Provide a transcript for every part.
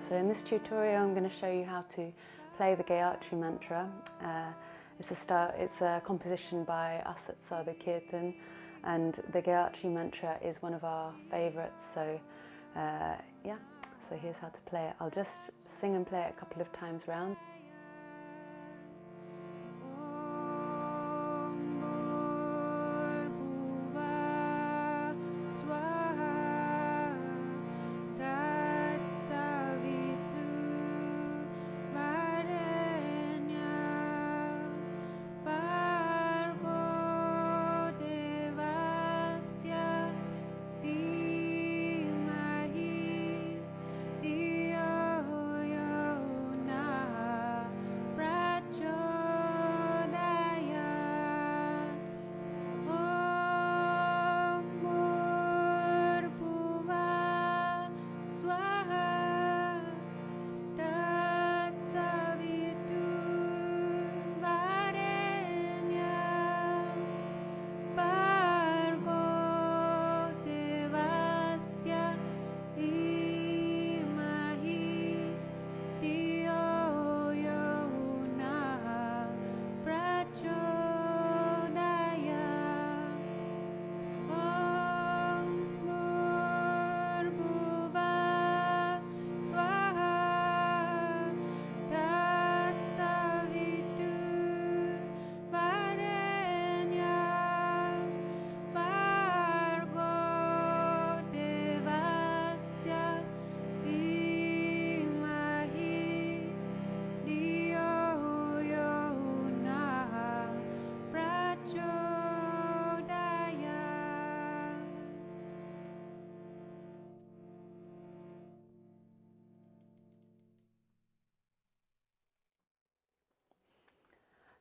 So in this tutorial I'm going to show you how to play the Gayatri mantra. It's a composition by us at Sadhu Kirtan, and the Gayatri mantra is one of our favourites, so so here's how to play it. I'll just sing and play it a couple of times round.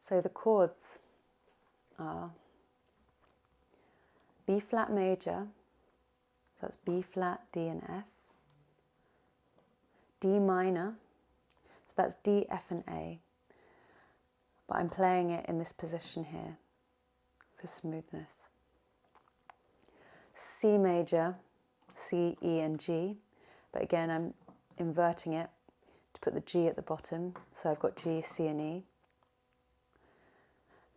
So the chords are B flat major, so that's B flat, D and F, D minor, so that's D, F and A, but I'm playing it in this position here for smoothness. C major, C, E and G, but again I'm inverting it to put the G at the bottom, so I've got G, C and E.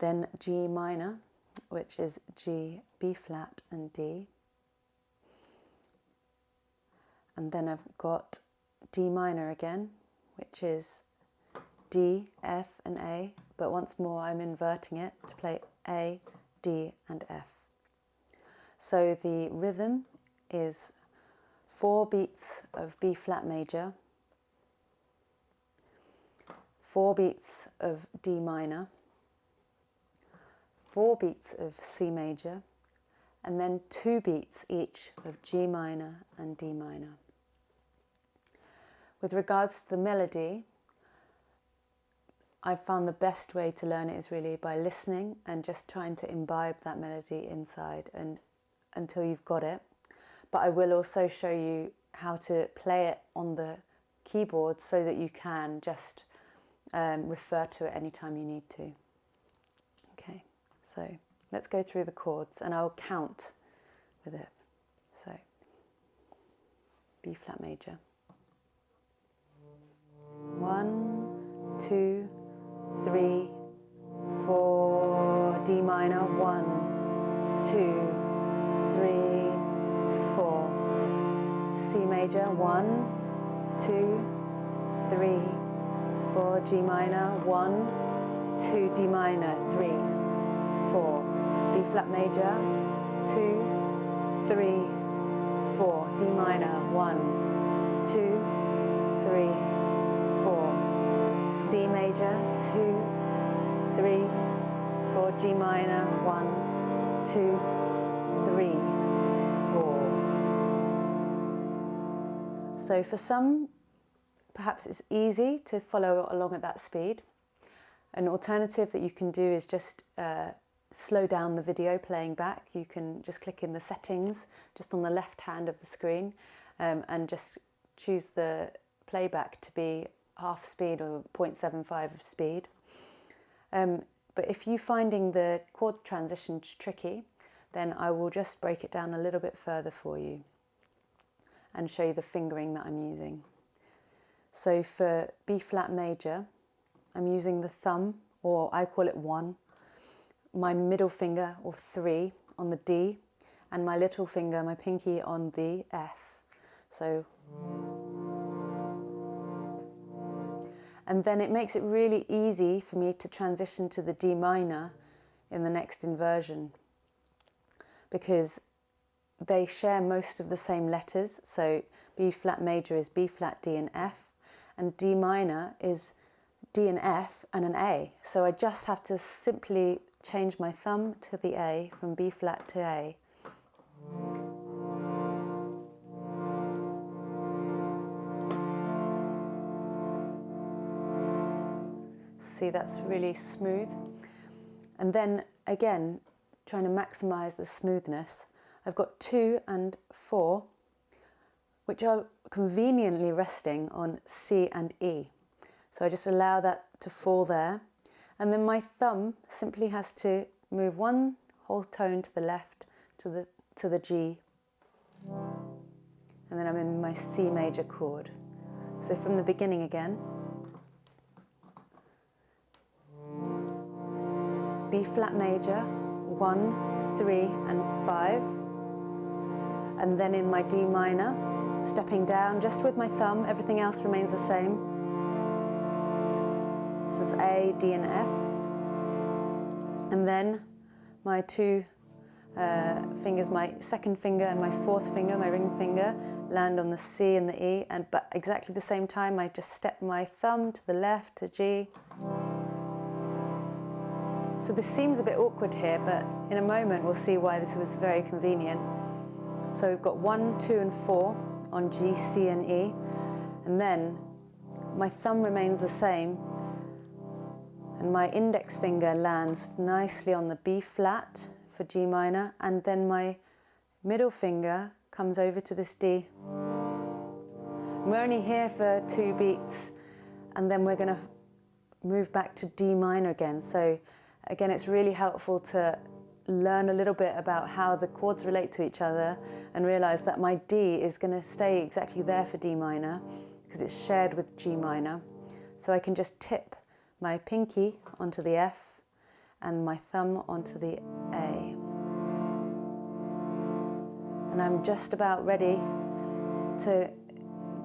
Then G minor, which is G, B flat and D. And then I've got D minor again, which is D, F and A, but once more I'm inverting it to play A, D and F. So the rhythm is 4 beats of B flat major, 4 beats of D minor, 4 beats of C major, and then 2 beats each of G minor and D minor. With regards to the melody, I've found the best way to learn it is really by listening and just trying to imbibe that melody inside and until you've got it. But I will also show you how to play it on the keyboard so that you can just refer to it anytime you need to. Okay. So let's go through the chords and I'll count with it. So B flat major. 1, 2, 3, 4. D minor. 1, 2, 3, 4. C major. 1, 2, 3, 4. G minor. 1, 2. D minor. 3, 4, B flat major, 2, 3, 4, D minor, 1, 2, 3, 4, C major, 2, 3, 4, G minor, 1, 2, 3, 4. So for some, perhaps it's easy to follow along at that speed. An alternative that you can do is just slow down the video playing back. You can just click in the settings just on the left hand of the screen and just choose the playback to be half speed or 0.75 of speed. But if you're finding the chord transitions tricky, then I will just break it down a little bit further for you and show you the fingering that I'm using. So for B flat major, I'm using the thumb, or I call it 1, my middle finger, or 3, on the D, and my little finger, my pinky, on the F. So, and then it makes it really easy for me to transition to the D minor in the next inversion, because they share most of the same letters. So B flat major is B flat, D and F, and D minor is D and F and an A. So I just have to simply change my thumb to the A, from B flat to A. See, that's really smooth. And then again, trying to maximize the smoothness, I've got 2 and 4, which are conveniently resting on C and E. So I just allow that to fall there. And then my thumb simply has to move 1 whole tone to the left, to the G. And then I'm in my C major chord. So from the beginning again. B flat major, 1, 3 and 5. And then in my D minor, stepping down just with my thumb, everything else remains the same. So it's A, D and F. And then my 2 fingers, my second finger and my 4th finger, my ring finger, land on the C and the E, but exactly the same time I just step my thumb to the left to G. So this seems a bit awkward here, but in a moment we'll see why this was very convenient. So we've got 1, 2 and 4 on G, C and E, and then my thumb remains the same, and my index finger lands nicely on the B flat for G minor, and then my middle finger comes over to this D. We're only here for 2 beats, and then we're going to move back to D minor again. So again, it's really helpful to learn a little bit about how the chords relate to each other and realize that my D is going to stay exactly there for D minor because it's shared with G minor. So I can just tip my pinky onto the F and my thumb onto the A. And I'm just about ready to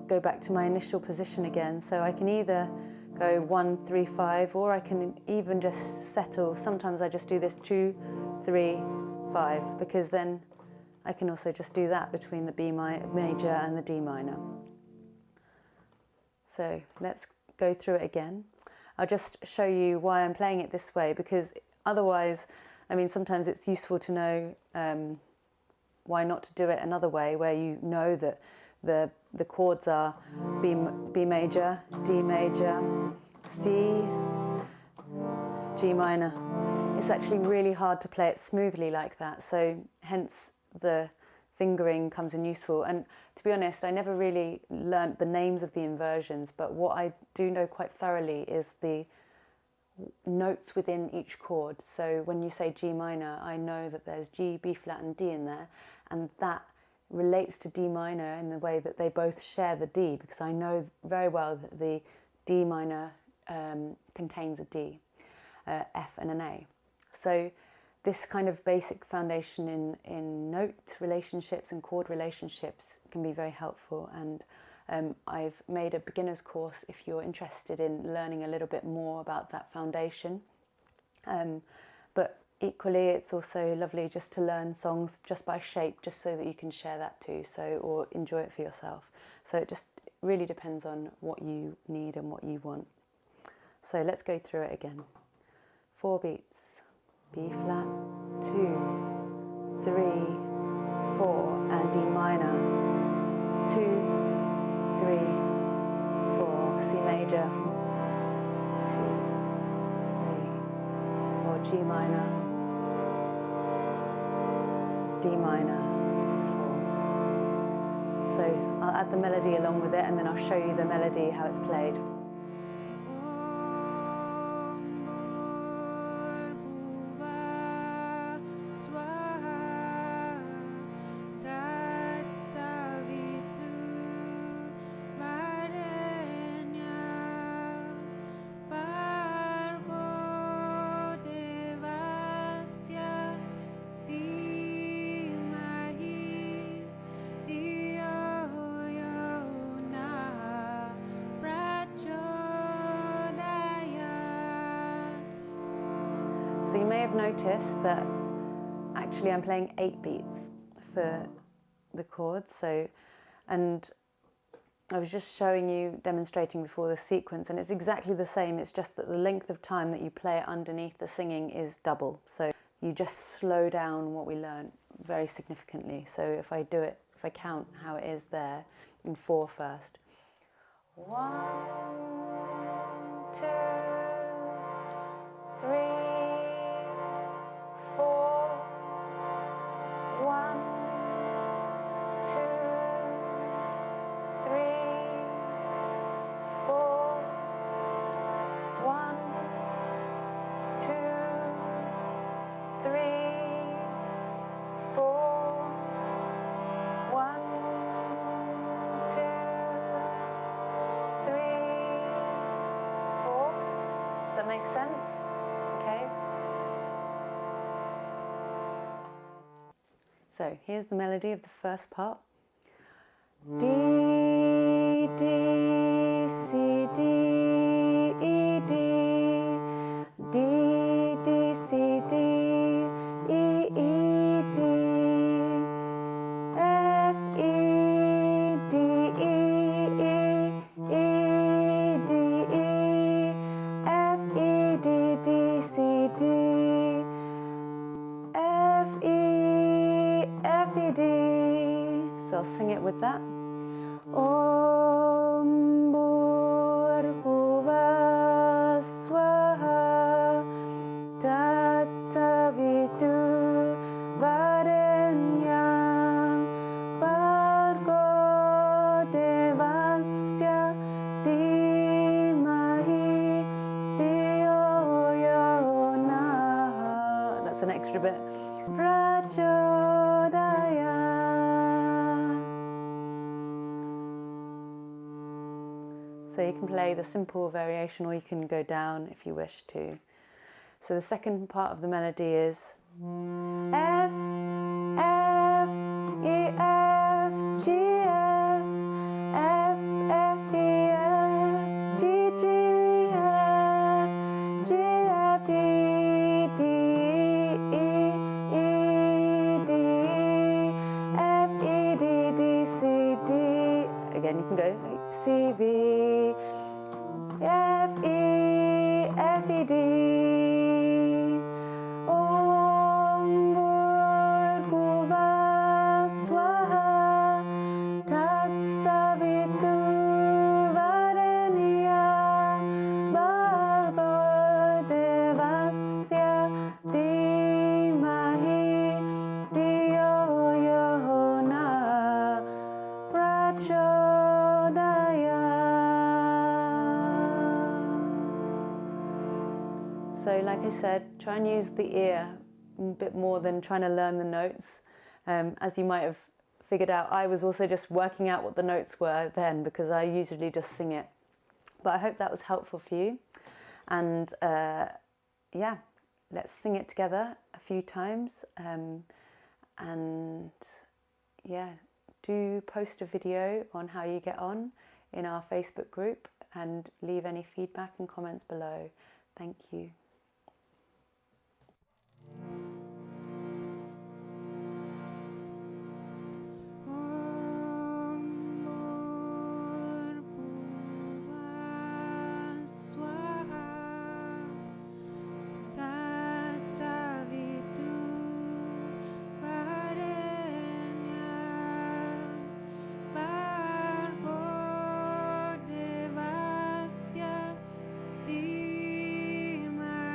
go back to my initial position again. So I can either go 1, 3, 5, or I can even just settle. Sometimes I just do this 2, 3, 5, because then I can also just do that between the B major and the D minor. So let's go through it again. I'll just show you why I'm playing it this way, because otherwise, I mean, sometimes it's useful to know why not to do it another way, where you know that the chords are B major, D major, C, G minor. It's actually really hard to play it smoothly like that, so hence the fingering comes in useful. And to be honest, I never really learnt the names of the inversions, but what I do know quite thoroughly is the notes within each chord. So when you say G minor, I know that there's G, B flat and D in there, and that relates to D minor in the way that they both share the D, because I know very well that the D minor contains a D, F and an A. So this kind of basic foundation in note relationships and chord relationships can be very helpful, and I've made a beginner's course if you're interested in learning a little bit more about that foundation. But equally, it's also lovely just to learn songs just by shape, just so that you can share that too, or enjoy it for yourself. So it just really depends on what you need and what you want. So let's go through it again. 4 beats. B flat, 2, 3, 4, and D minor. 2, 3, 4, C major. 2, 3, 4, G minor. D minor, 4. So I'll add the melody along with it, and then I'll show you the melody, how it's played. So you may have noticed that actually I'm playing 8 beats for the chords. And I was just showing you, demonstrating before the sequence, and it's exactly the same. It's just that the length of time that you play it underneath the singing is double. So you just slow down what we learned very significantly. So if I count how it is there in 4 first. 1, 2, 3, 4. 1, 2, 3, 4. 1, 2, 3, 4. 1, 2, 3, 4. Does that make sense? Okay. So here's the melody of the first part. D, D, C, D, E, D, D, D, C, D, E, E, D, F, E, D, E, E, E, D, E, F, E, D, D, C, D, F, E, F, E, D. So I'll sing it with that. Om Bhurbhuva Swaha Tat Savitu Varenyam Bhargo Devasya Dhimahi Dhiyo Yo Nah. That's an extra bit. Prachodaya. So you can play the simple variation, or you can go down if you wish to. So the second part of the melody is F, F, E, F, G, F, F, F, E, F, G, G, F, G, F, E, D, E, E, D, F, E, D, D, C, D. Again, you can go C, B, F, E, F, E, D. Om Bhurbhuva Swaha Tat Savitu Varenyam Bhargo Devasya Dhimahi Dhiyo Yo Nah Prachodaya. So like I said, try and use the ear a bit more than trying to learn the notes. As you might have figured out, I was also just working out what the notes were then, because I usually just sing it. But I hope that was helpful for you. And yeah, let's sing it together a few times. And yeah, do post a video on how you get on in our Facebook group, and leave any feedback and comments below. Thank you. Devasya Dhimahi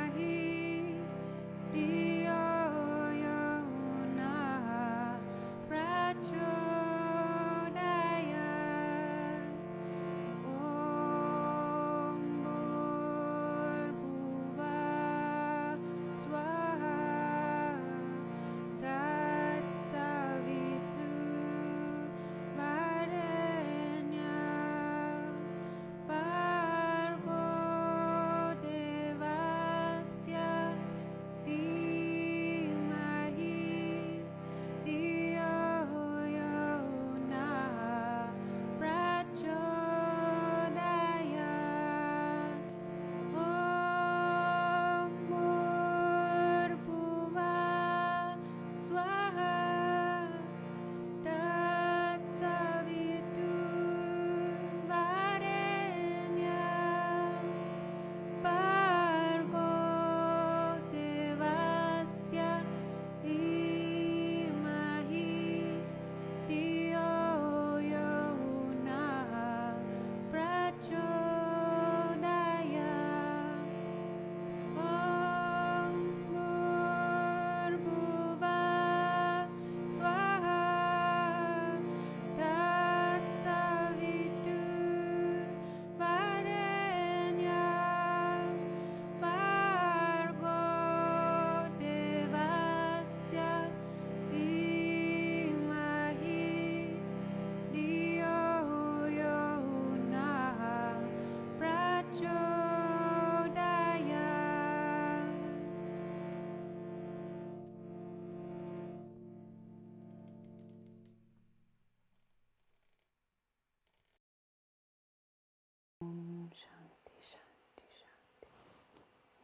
Shanti, Shanti, Shanti.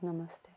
Namaste.